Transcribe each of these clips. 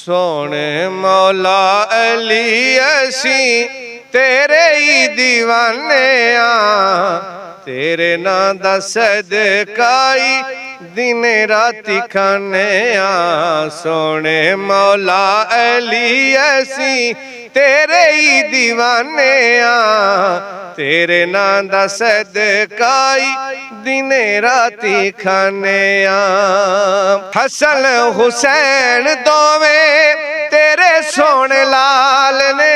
सोने मौला अली असी तेरे ही दीवाने तेरे ना दा सदकाई दिन राती खाने सोने मौला अली असी तेरे ही दीवाने तेरे ना दा सदकाई दिन राती खाने हसन हुसैन दोवे तेरे सोने लाल ने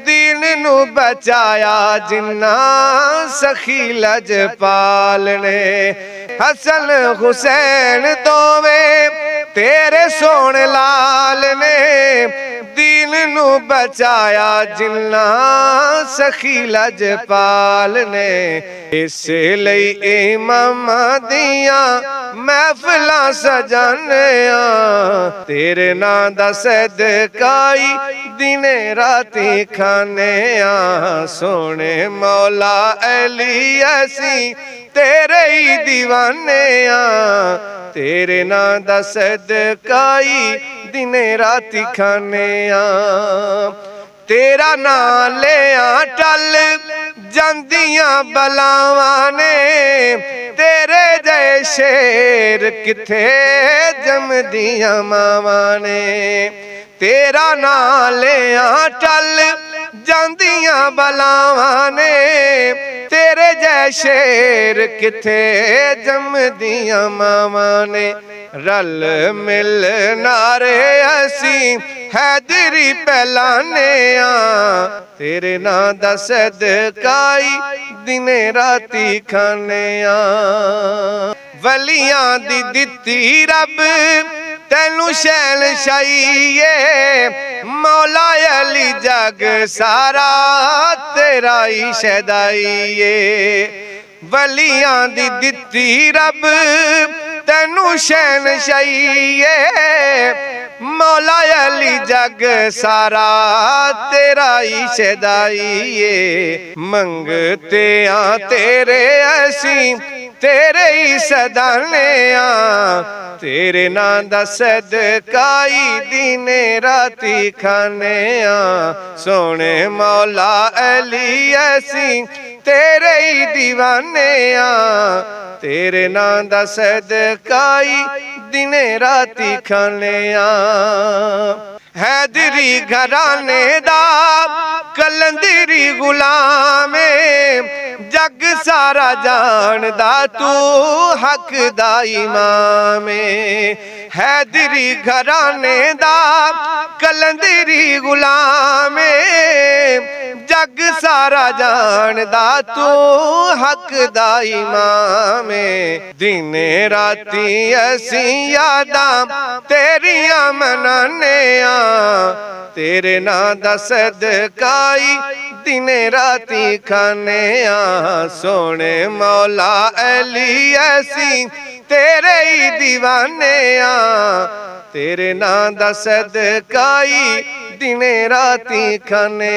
दीन नू बचाया जिन्ना सखी लजपाल ने हसन हुसैन दोवे तेरे सोने लाल ने दीन नू बचाया जिन्ना सखी लजपाल ने इसलिए इमामा दिया महफिलां सजाने तेरे ना दा सदकाई दिने राती खाने सोने मौला अली असी तेरे ही दीवाने तेरे ना दा सदकाई दिने राती खाने तेरा ना लिया टल जांदियां बलावां ने तेरे जै शेर किथे जमदियां मावां ने तेरा ना लिया टल जांदियां बलावां ने तेरे जै शेर किथे जमदियां मावां ने रल मिल नारे असी हैदरी पहलाने तेरे ना दा सदकाई दिने राती खाने वलियां दी दित्ती रब तैनू शहनशाहीए मौला अली जग सारा तेरा ही शहदाईए वलियां दी दित्ती रब तैनू शहनशाहीए मौला अली जग सारा तेरा ही शहदाईए मंगते तेरे असी तेरे ही सदाने तेरे ना दा सदकाई दिने राती खाने सोने मौला अली असी तेरे ही दीवाने तेरे ना दा सदकाई दिने राती खाने हैदरी घराने दा कलंदरी गुलामे जग सारा जानदा तू हक दा इमामे हैदरी घराने दा कलंदरी गुलामे जग सारा जानदा तू हक दा इमामे दिने राती असी यादां तेरियां मनाने तेरे ना दा सदकाई दिने राती खाने सोने मौला अली असी तेरे ही दीवाने तेरे ना दा सदकाई दिने राती खाने